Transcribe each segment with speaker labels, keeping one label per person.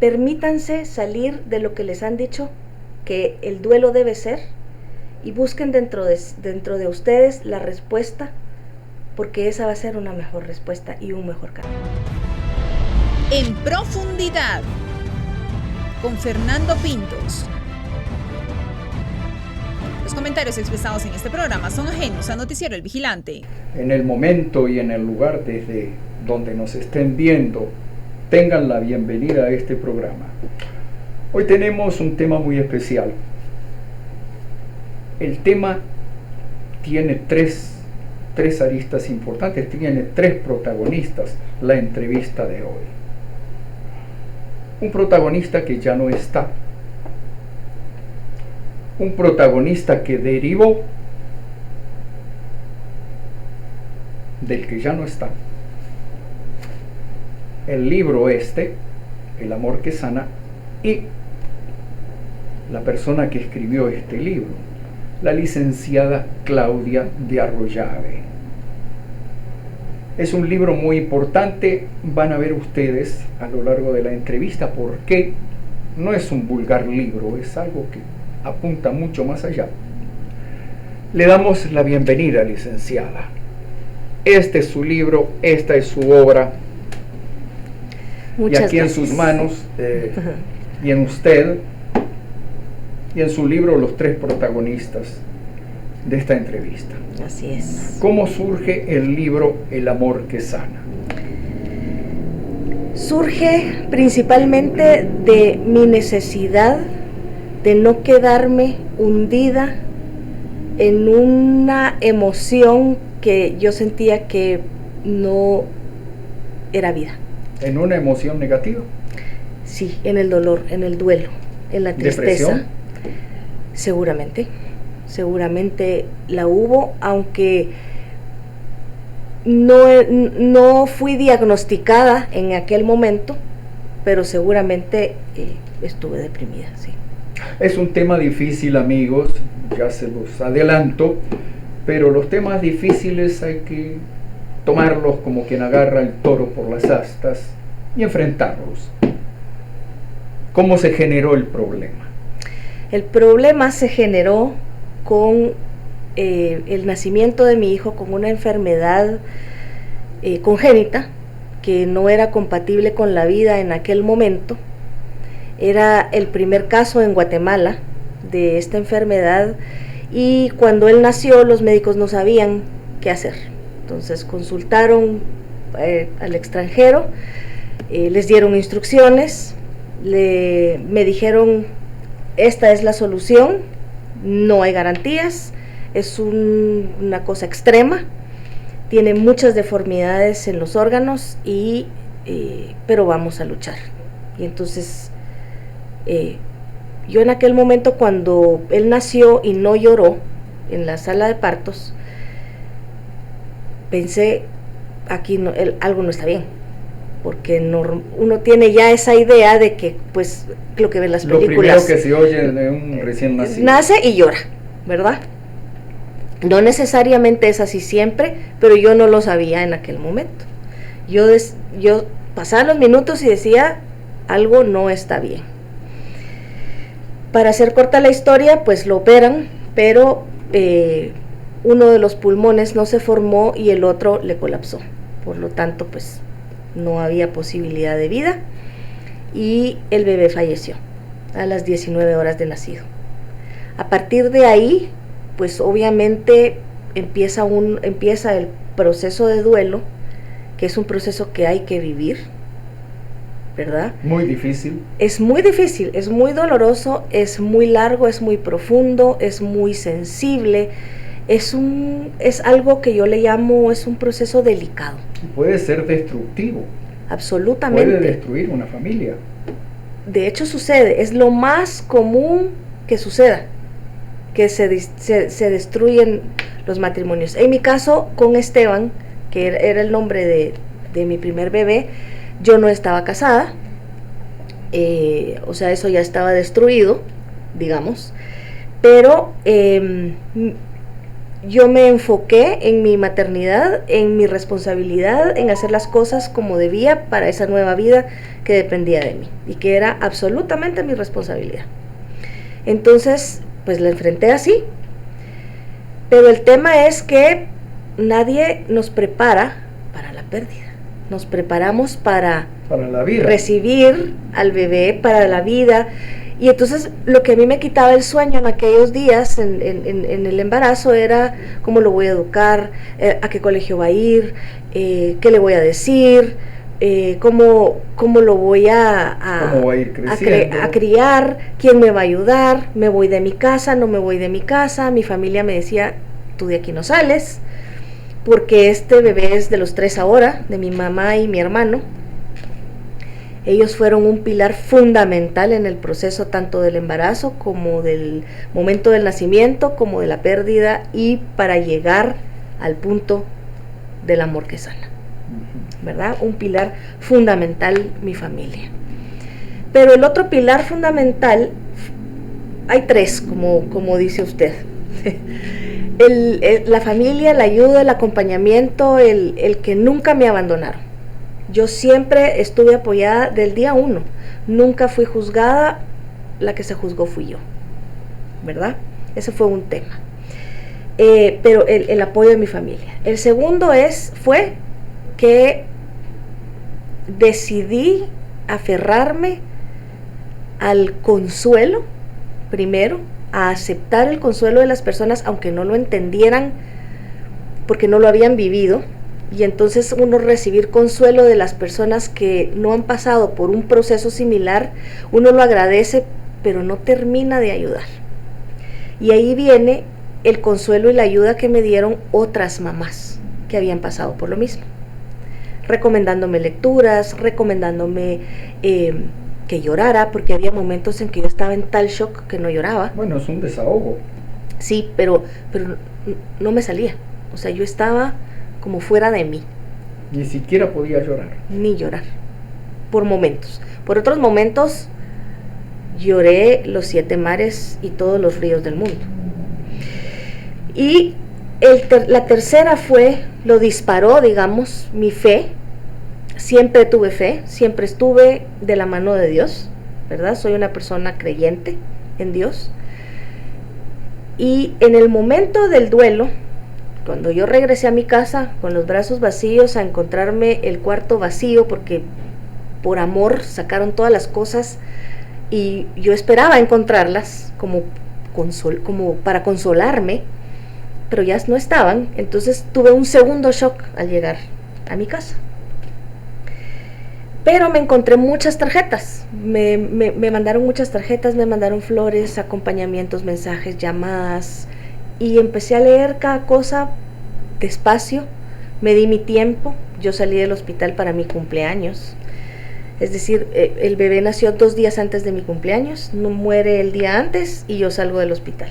Speaker 1: permítanse salir de lo que les han dicho que el duelo debe ser y busquen dentro de ustedes la respuesta, porque esa va a ser una mejor respuesta y un mejor camino.
Speaker 2: En profundidad, con Fernando Pintos. Los comentarios expresados en este programa son ajenos a Noticiero El Vigilante.
Speaker 3: En el momento y en el lugar desde donde nos estén viendo, tengan la bienvenida a este programa. Hoy tenemos un tema muy especial. El tema tiene tres aristas importantes, tiene tres protagonistas, la entrevista de hoy. Un protagonista que ya no está. Un protagonista que derivó del que ya no está. El libro El amor que sana, y la persona que escribió este libro, la licenciada Claudia de Arroyave. Es un libro muy importante, van a ver ustedes a lo largo de la entrevista por qué. No es un vulgar libro, es algo que apunta mucho más allá. Le damos la bienvenida, licenciada. Este es su libro, esta es su obra.
Speaker 1: Muchas
Speaker 3: y aquí
Speaker 1: gracias.
Speaker 3: En sus manos, y en usted, y en su libro, los tres protagonistas de esta entrevista.
Speaker 1: Así es.
Speaker 3: ¿Cómo surge el libro El amor que sana?
Speaker 1: Surge principalmente de mi necesidad de no quedarme hundida en una emoción que yo sentía que no era vida.
Speaker 3: ¿En una emoción negativa?
Speaker 1: Sí, en el dolor, en el duelo, en la tristeza.
Speaker 3: ¿Depresión?
Speaker 1: Seguramente la hubo, aunque no fui diagnosticada en aquel momento, pero seguramente estuve deprimida, sí.
Speaker 3: Es un tema difícil, amigos, ya se los adelanto, pero los temas difíciles hay que tomarlos como quien agarra el toro por las astas y enfrentarlos. ¿Cómo se generó el problema?
Speaker 1: El problema se generó con el nacimiento de mi hijo con una enfermedad congénita que no era compatible con la vida en aquel momento. Era el primer caso en Guatemala de esta enfermedad y cuando él nació los médicos no sabían qué hacer. Entonces consultaron al extranjero, les dieron instrucciones, me dijeron: esta es la solución, no hay garantías, es una cosa extrema, tiene muchas deformidades en los órganos, pero vamos a luchar. Y entonces yo en aquel momento, cuando él nació y no lloró en la sala de partos, pensé, aquí algo no está bien, porque uno tiene ya esa idea de que, pues, lo que ven las películas.
Speaker 3: Lo primero que se oye de un recién nacido.
Speaker 1: Nace y llora, ¿verdad? No necesariamente es así siempre, pero yo no lo sabía en aquel momento. Yo pasaba los minutos y decía, algo no está bien. Para hacer corta la historia, pues lo operan, pero uno de los pulmones no se formó y el otro le colapsó. Por lo tanto, pues no había posibilidad de vida y el bebé falleció a las 19 horas de nacido. A partir de ahí, pues obviamente empieza el proceso de duelo, que es un proceso que hay que vivir, ¿verdad?
Speaker 3: Muy difícil.
Speaker 1: Es muy difícil, es muy doloroso, es muy largo, es muy profundo, es muy sensible, es algo que yo le llamo, es un proceso delicado.
Speaker 3: Puede ser destructivo.
Speaker 1: Absolutamente.
Speaker 3: Puede destruir una familia.
Speaker 1: De hecho sucede, es lo más común que suceda, que se destruyen los matrimonios. En mi caso, con Esteban, que era el nombre de mi primer bebé, yo no estaba casada, o sea, eso ya estaba destruido, digamos, pero yo me enfoqué en mi maternidad, en mi responsabilidad, en hacer las cosas como debía para esa nueva vida que dependía de mí y que era absolutamente mi responsabilidad. Entonces, pues la enfrenté así. Pero el tema es que nadie nos prepara para la pérdida. Nos preparamos para
Speaker 3: la vida,
Speaker 1: recibir al bebé, para la vida. Y entonces lo que a mí me quitaba el sueño en aquellos días, en el embarazo, era cómo lo voy a educar, a qué colegio va a ir, qué le voy a decir, cómo lo voy
Speaker 3: cómo va a ir creciendo,
Speaker 1: a criar, quién me va a ayudar, me voy de mi casa, no me voy de mi casa. Mi familia me decía, tú de aquí no sales, porque este bebé es de los 3 ahora, de mi mamá y mi hermano. Ellos fueron un pilar fundamental en el proceso tanto del embarazo como del momento del nacimiento, como de la pérdida y para llegar al punto del amor que sana, ¿verdad? Un pilar fundamental, mi familia. Pero el otro pilar fundamental, hay 3, como dice usted. La familia, la ayuda, el acompañamiento, el que nunca me abandonaron. Yo siempre estuve apoyada del día 1, nunca fui juzgada, la que se juzgó fui yo, ¿verdad? Ese fue un tema. Pero el apoyo de mi familia. El segundo fue que decidí aferrarme al consuelo, primero, a aceptar el consuelo de las personas, aunque no lo entendieran, porque no lo habían vivido. Y entonces uno recibir consuelo de las personas que no han pasado por un proceso similar, uno lo agradece, pero no termina de ayudar. Y ahí viene el consuelo y la ayuda que me dieron otras mamás que habían pasado por lo mismo, recomendándome lecturas, recomendándome que llorara, porque había momentos en que yo estaba en tal shock que no lloraba.
Speaker 3: Bueno, es un desahogo.
Speaker 1: Sí, pero no me salía. O sea, yo estaba como fuera de mí.
Speaker 3: Ni siquiera podía llorar.
Speaker 1: Ni llorar. Por momentos. Por otros momentos lloré los 7 mares y todos los ríos del mundo. Y la tercera lo disparó, digamos, mi fe. Siempre tuve fe, siempre estuve de la mano de Dios, ¿verdad? Soy una persona creyente en Dios. Y en el momento del duelo, cuando yo regresé a mi casa con los brazos vacíos, a encontrarme el cuarto vacío, porque por amor sacaron todas las cosas y yo esperaba encontrarlas como para consolarme, pero ya no estaban. Entonces tuve un segundo shock al llegar a mi casa. Pero me encontré muchas tarjetas, me mandaron muchas tarjetas, me mandaron flores, acompañamientos, mensajes, llamadas, y empecé a leer cada cosa despacio, me di mi tiempo. Yo salí del hospital para mi cumpleaños, es decir, el bebé nació 2 días antes de mi cumpleaños, no muere el día antes y yo salgo del hospital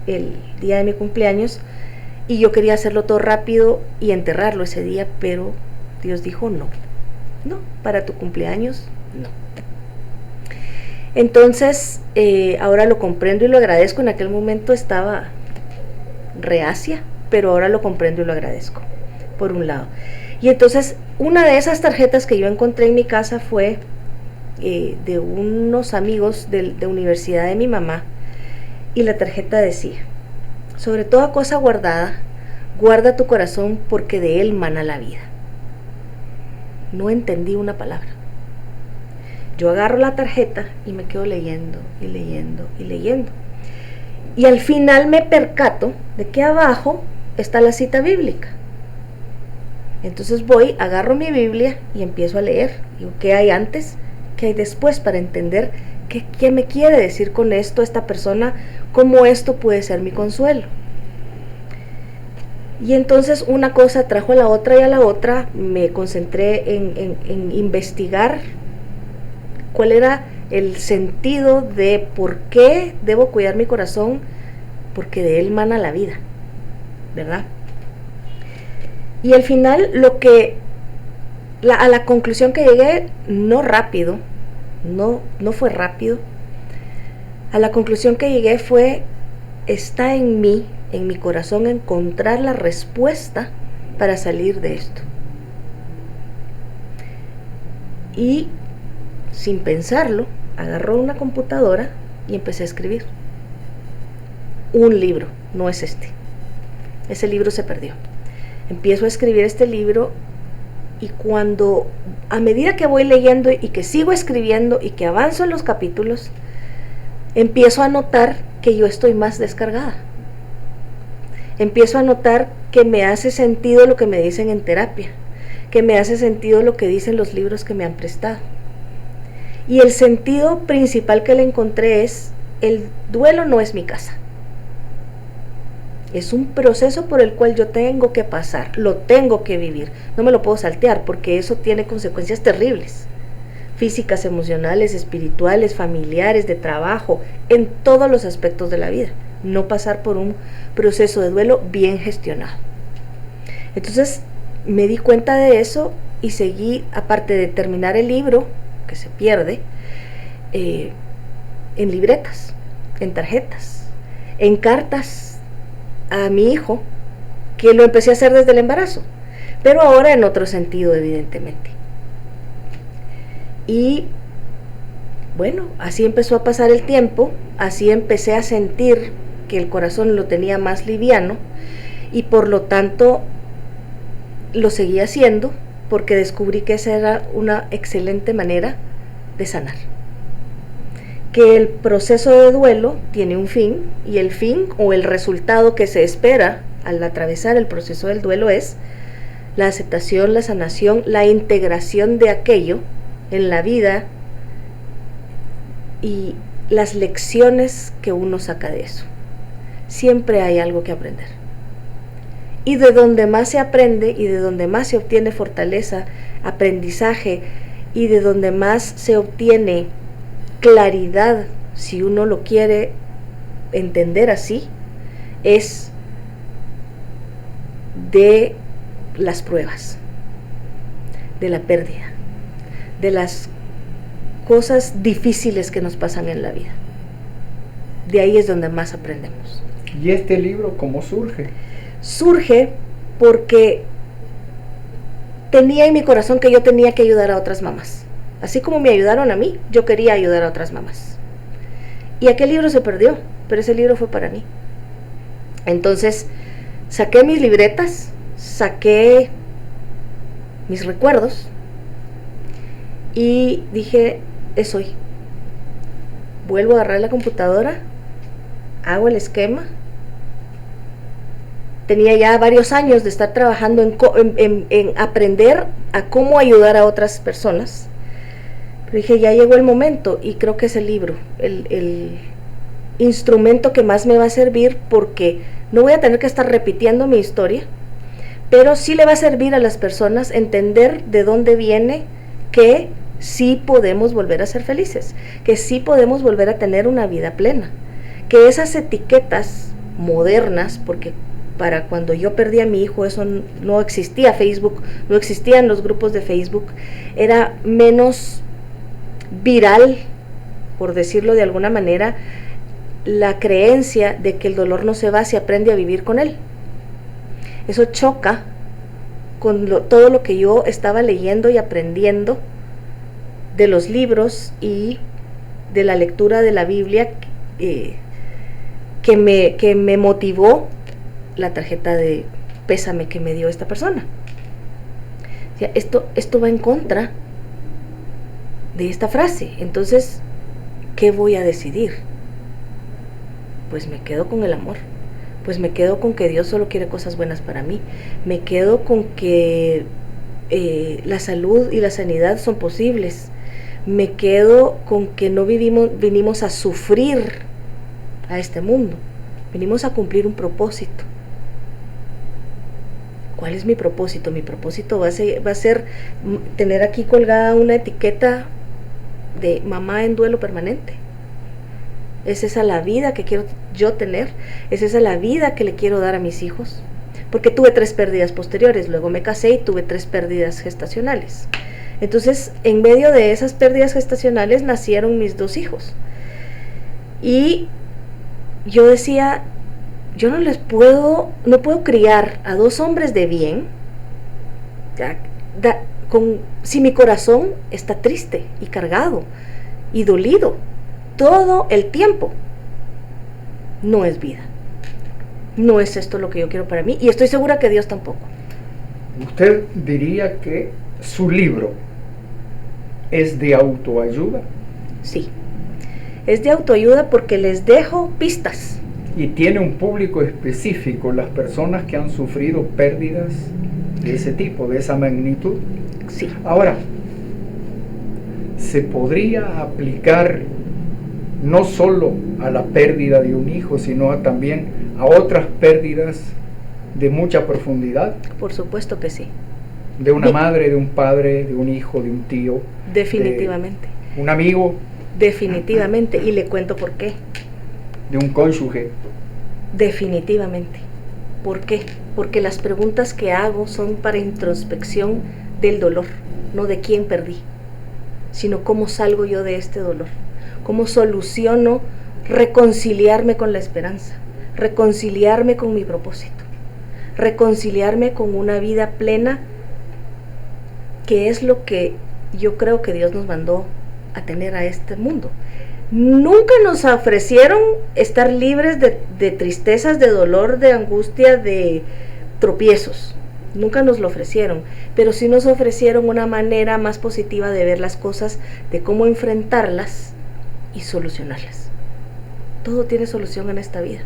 Speaker 1: el día de mi cumpleaños, y yo quería hacerlo todo rápido y enterrarlo ese día, pero Dios dijo no, para tu cumpleaños no. Entonces ahora lo comprendo y lo agradezco. En aquel momento estaba reacia, pero ahora lo comprendo y lo agradezco, por un lado. Y entonces una de esas tarjetas que yo encontré en mi casa fue de unos amigos de universidad de mi mamá, y la tarjeta decía: sobre toda cosa guardada, guarda tu corazón, porque de él mana la vida. No entendí una palabra. Yo agarro la tarjeta y me quedo leyendo y leyendo y leyendo. Y al final me percato de que abajo está la cita bíblica. Entonces agarro mi Biblia y empiezo a leer. Digo, ¿qué hay antes? ¿Qué hay después? Para entender qué me quiere decir con esto esta persona, cómo esto puede ser mi consuelo. Y entonces una cosa trajo a la otra y a la otra. Me concentré en investigar cuál era el sentido de por qué debo cuidar mi corazón, porque de él mana la vida, ¿verdad? Y al final a la conclusión que llegué, no rápido, no fue rápido, a la conclusión que llegué fue: está en mí en mi corazón encontrar la respuesta para salir de esto. Y sin pensarlo, agarró una computadora y empecé a escribir. Un libro, no es este. Ese libro se perdió. Empiezo a escribir este libro y cuando, a medida que voy leyendo y que sigo escribiendo y que avanzo en los capítulos, empiezo a notar que yo estoy más descargada. Empiezo a notar que me hace sentido lo que me dicen en terapia, que me hace sentido lo que dicen los libros que me han prestado. Y el sentido principal que le encontré es: el duelo no es mi casa. Es un proceso por el cual yo tengo que pasar, lo tengo que vivir. No me lo puedo saltear porque eso tiene consecuencias terribles. Físicas, emocionales, espirituales, familiares, de trabajo, en todos los aspectos de la vida. No pasar por un proceso de duelo bien gestionado. Entonces me di cuenta de eso y seguí, aparte de terminar el libro, que se pierde, en libretas, en tarjetas, en cartas a mi hijo, que lo empecé a hacer desde el embarazo, pero ahora en otro sentido, evidentemente. Y bueno, así empezó a pasar el tiempo, así empecé a sentir que el corazón lo tenía más liviano y por lo tanto lo seguí haciendo porque descubrí que esa era una excelente manera de sanar. Que el proceso de duelo tiene un fin y el fin o el resultado que se espera al atravesar el proceso del duelo es la aceptación, la sanación, la integración de aquello en la vida y las lecciones que uno saca de eso. Siempre hay algo que aprender. Y de donde más se aprende y de donde más se obtiene fortaleza, aprendizaje y de donde más se obtiene claridad, si uno lo quiere entender así, es de las pruebas, de la pérdida, de las cosas difíciles que nos pasan en la vida. De ahí es donde más aprendemos.
Speaker 3: ¿Y este libro cómo surge?
Speaker 1: Surge porque tenía en mi corazón que yo tenía que ayudar a otras mamás. Así como me ayudaron a mí, yo quería ayudar a otras mamás. Y aquel libro se perdió, pero ese libro fue para mí. Entonces, saqué mis libretas, saqué mis recuerdos y dije, es hoy. Vuelvo a agarrar la computadora, hago el esquema. Tenía ya varios años de estar trabajando en aprender a cómo ayudar a otras personas. Pero dije, ya llegó el momento y creo que es el libro, el instrumento que más me va a servir porque no voy a tener que estar repitiendo mi historia, pero sí le va a servir a las personas entender de dónde viene, que sí podemos volver a ser felices, que sí podemos volver a tener una vida plena, que esas etiquetas modernas, porque para cuando yo perdí a mi hijo eso no existía Facebook, no existían los grupos de Facebook, era menos viral, por decirlo de alguna manera, la creencia de que el dolor no se va, se aprende a vivir con él. Eso choca con todo lo que yo estaba leyendo y aprendiendo de los libros y de la lectura de la Biblia, que me motivó la tarjeta de pésame que me dio esta persona. O sea, esto va en contra de esta frase. Entonces, ¿qué voy a decidir? Pues me quedo con el amor, pues me quedo con que Dios solo quiere cosas buenas para mí, me quedo con que la salud y la sanidad son posibles, me quedo con que no vinimos a sufrir a este mundo, venimos a cumplir un propósito. ¿Cuál es mi propósito? Mi propósito va a ser tener aquí colgada una etiqueta de mamá en duelo permanente. ¿Es esa la vida que quiero yo tener? ¿Es esa la vida que le quiero dar a mis hijos? Porque tuve 3 pérdidas posteriores, luego me casé y tuve 3 pérdidas gestacionales. Entonces, en medio de esas pérdidas gestacionales nacieron mis 2 hijos. Y yo decía, yo no puedo criar a dos hombres de bien, si mi corazón está triste y cargado y dolido todo el tiempo. No es vida. No es esto lo que yo quiero para mí, y estoy segura que Dios tampoco.
Speaker 3: ¿Usted diría que su libro es de autoayuda?
Speaker 1: Sí, es de autoayuda porque les dejo pistas.
Speaker 3: Y tiene un público específico, las personas que han sufrido pérdidas de ese tipo, de esa magnitud.
Speaker 1: Sí.
Speaker 3: Ahora, ¿se podría aplicar no solo a la pérdida de un hijo, sino también a otras pérdidas de mucha profundidad?
Speaker 1: Por supuesto que sí.
Speaker 3: De una madre, de un padre, de un hijo, de un tío.
Speaker 1: Definitivamente.
Speaker 3: De un amigo.
Speaker 1: Definitivamente, y le cuento por qué.
Speaker 3: De un cónyuge.
Speaker 1: Definitivamente. ¿Por qué? Porque las preguntas que hago son para introspección del dolor, no de quién perdí, sino cómo salgo yo de este dolor, cómo soluciono reconciliarme con la esperanza, reconciliarme con mi propósito, reconciliarme con una vida plena, que es lo que yo creo que Dios nos mandó a tener a este mundo. Nunca nos ofrecieron estar libres de tristezas, de dolor, de angustia, de tropiezos. Nunca nos lo ofrecieron, pero sí nos ofrecieron una manera más positiva de ver las cosas, de cómo enfrentarlas y solucionarlas. Todo tiene solución en esta vida.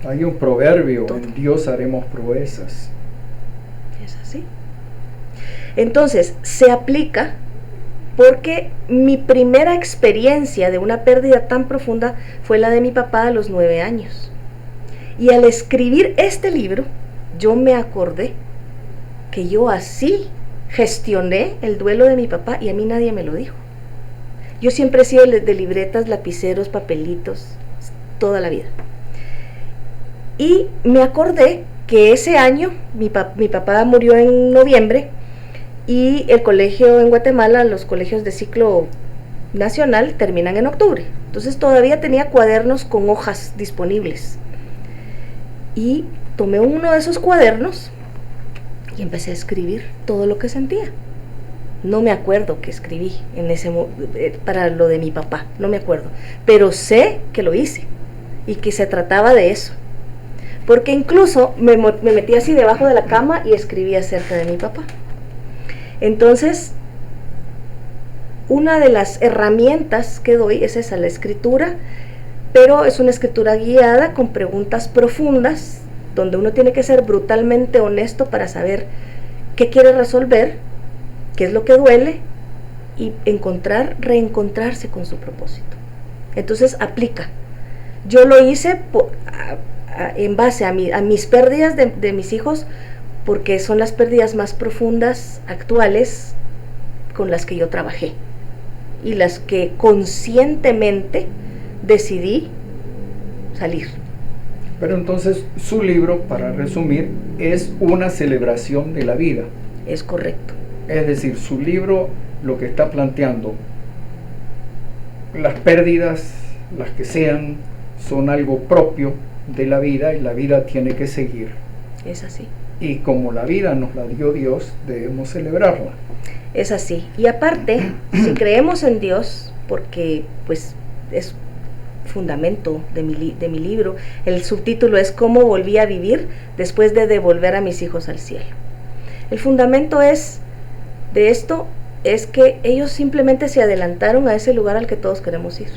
Speaker 3: Hay un proverbio,
Speaker 1: Todo.
Speaker 3: en Dios haremos proezas.
Speaker 1: Es así. Entonces, se aplica porque mi primera experiencia de una pérdida tan profunda fue la de mi papá a los 9 años. Y al escribir este libro, yo me acordé que yo así gestioné el duelo de mi papá y a mí nadie me lo dijo. Yo siempre he sido de libretas, lapiceros, papelitos, toda la vida. Y me acordé que ese año mi papá murió en noviembre y el colegio en Guatemala, los colegios de ciclo nacional terminan en octubre. Entonces todavía tenía cuadernos con hojas disponibles. Y tomé uno de esos cuadernos y empecé a escribir todo lo que sentía. No me acuerdo qué escribí para lo de mi papá, no me acuerdo. Pero sé que lo hice y que se trataba de eso. Porque incluso me metí así debajo de la cama y escribí acerca de mi papá. Entonces, una de las herramientas que doy es esa, la escritura, pero es una escritura guiada con preguntas profundas, donde uno tiene que ser brutalmente honesto para saber qué quiere resolver, qué es lo que duele, y reencontrarse con su propósito. Entonces aplica. Yo lo hice en base a mis pérdidas de mis hijos, porque son las pérdidas más profundas actuales con las que yo trabajé y las que conscientemente decidí salir.
Speaker 3: Pero entonces su libro, para resumir, es una celebración de la vida.
Speaker 1: Es correcto.
Speaker 3: Es decir, su libro lo que está planteando, las pérdidas, las que sean, son algo propio de la vida y la vida tiene que seguir.
Speaker 1: Es así.
Speaker 3: Y como la vida nos la dio Dios, debemos celebrarla.
Speaker 1: Es así. Y aparte, si creemos en Dios, porque pues es fundamento de mi libro, el subtítulo es ¿Cómo volví a vivir después de devolver a mis hijos al cielo? El fundamento de esto es que ellos simplemente se adelantaron a ese lugar al que todos queremos ir.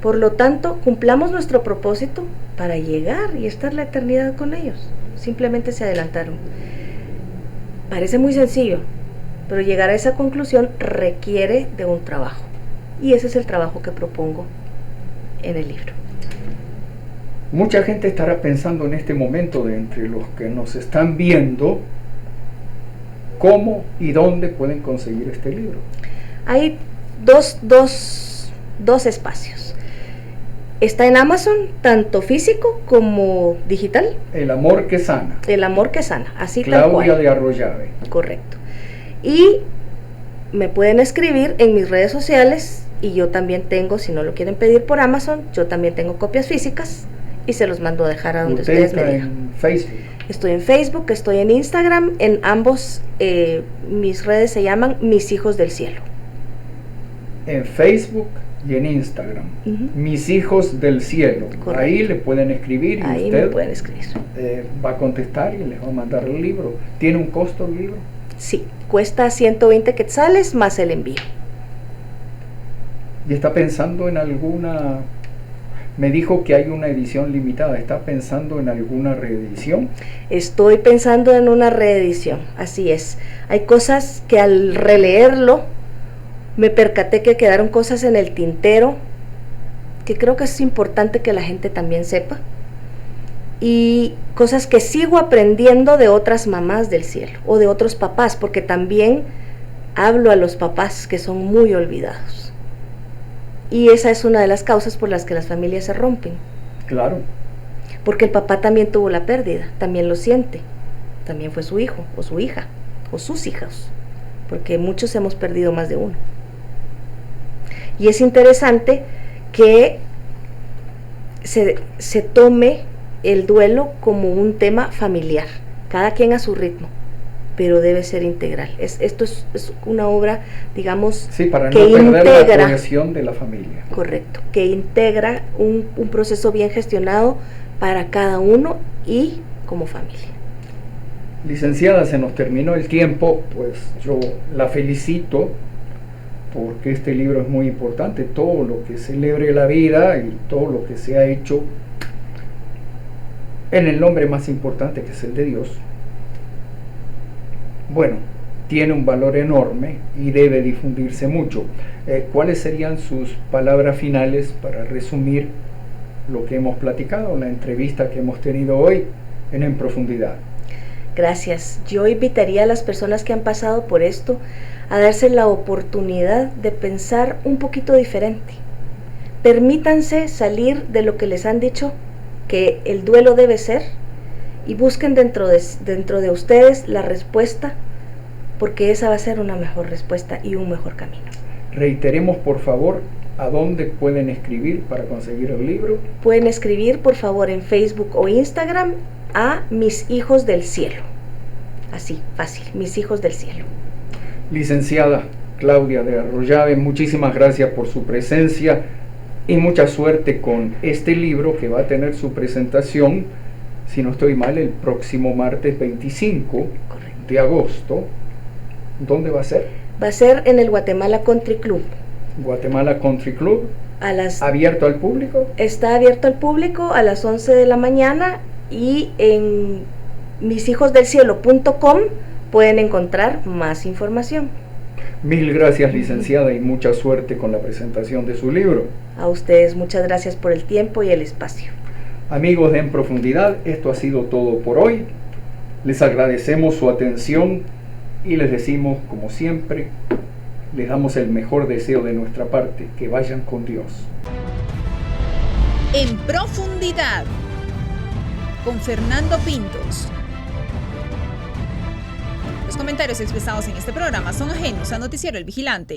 Speaker 1: Por lo tanto, cumplamos nuestro propósito para llegar y estar la eternidad con ellos. Simplemente se adelantaron. Parece muy sencillo, pero llegar a esa conclusión requiere de un trabajo. Y ese es el trabajo que propongo en el libro.
Speaker 3: Mucha gente estará pensando en este momento, de entre los que nos están viendo, cómo y dónde pueden conseguir este libro.
Speaker 1: Hay dos espacios. Está en Amazon, tanto físico como digital.
Speaker 3: El amor que sana.
Speaker 1: El amor que sana, así tal cual.
Speaker 3: Claudia de Arroyave.
Speaker 1: Correcto. Y me pueden escribir en mis redes sociales, y yo también tengo, si no lo quieren pedir por Amazon, yo también tengo copias físicas y se los mando a dejar a donde
Speaker 3: ¿Usted
Speaker 1: ustedes me
Speaker 3: está
Speaker 1: digan.
Speaker 3: en Facebook?
Speaker 1: Estoy en Facebook, estoy en Instagram, en ambos mis redes se llaman Mis Hijos del Cielo.
Speaker 3: En Facebook y en Instagram.
Speaker 1: Ujú.
Speaker 3: Mis Hijos del Cielo.
Speaker 1: Correcto.
Speaker 3: Ahí le pueden escribir y
Speaker 1: Ahí
Speaker 3: usted
Speaker 1: me pueden escribir.
Speaker 3: va a contestar y les va a mandar el libro. ¿Tiene un costo el libro?
Speaker 1: Sí, cuesta 120 quetzales más el envío.
Speaker 3: ¿Y está pensando en alguna? Me dijo que hay una edición limitada. ¿Está pensando en alguna reedición?
Speaker 1: Estoy pensando en una reedición, así es. Hay cosas que al releerlo me percaté que quedaron cosas en el tintero que creo que es importante que la gente también sepa, y cosas que sigo aprendiendo de otras mamás del cielo o de otros papás, porque también hablo a los papás que son muy olvidados. Y esa es una de las causas por las que las familias se rompen.
Speaker 3: Claro.
Speaker 1: Porque el papá también tuvo la pérdida, también lo siente. También fue su hijo o su hija o sus hijos, porque muchos hemos perdido más de uno. Y es interesante que se tome el duelo como un tema familiar, cada quien a su ritmo, pero debe ser integral. Esto es una obra, digamos,
Speaker 3: Sí, para
Speaker 1: que
Speaker 3: no perder la
Speaker 1: integra,
Speaker 3: cohesión de la familia.
Speaker 1: correcto, que integra un proceso bien gestionado para cada uno y como familia.
Speaker 3: Licenciada, se nos terminó el tiempo, pues yo la felicito porque este libro es muy importante, todo lo que celebre la vida y todo lo que se ha hecho en el nombre más importante, que es el de Dios. Bueno, tiene un valor enorme y debe difundirse mucho. ¿Cuáles serían sus palabras finales para resumir lo que hemos platicado, la entrevista que hemos tenido hoy en Profundidad?
Speaker 1: Gracias. Yo invitaría a las personas que han pasado por esto a darse la oportunidad de pensar un poquito diferente. Permítanse salir de lo que les han dicho que el duelo debe ser y busquen dentro de ustedes la respuesta, porque esa va a ser una mejor respuesta y un mejor camino.
Speaker 3: Reiteremos, por favor, a dónde pueden escribir para conseguir el libro.
Speaker 1: Pueden escribir, por favor, en Facebook o Instagram a Mis Hijos del Cielo. Así, fácil, Mis Hijos del Cielo.
Speaker 3: Licenciada Claudia de Arroyave, muchísimas gracias por su presencia y mucha suerte con este libro que va a tener su presentación, si no estoy mal, el próximo martes 25 de agosto. ¿Dónde va a ser?
Speaker 1: Va a ser en el Guatemala Country Club.
Speaker 3: Guatemala Country Club. ¿Abierto al público?
Speaker 1: Está abierto al público a las 11 de la mañana y en mishijosdelcielo.com pueden encontrar más información.
Speaker 3: Mil gracias, licenciada, y mucha suerte con la presentación de su libro.
Speaker 1: A ustedes muchas gracias por el tiempo y el espacio.
Speaker 3: Amigos de En Profundidad, esto ha sido todo por hoy. Les agradecemos su atención y les decimos, como siempre, les damos el mejor deseo de nuestra parte, que vayan con Dios.
Speaker 2: En Profundidad, con Fernando Pintos. Los comentarios expresados en este programa son ajenos a Noticiero El Vigilante.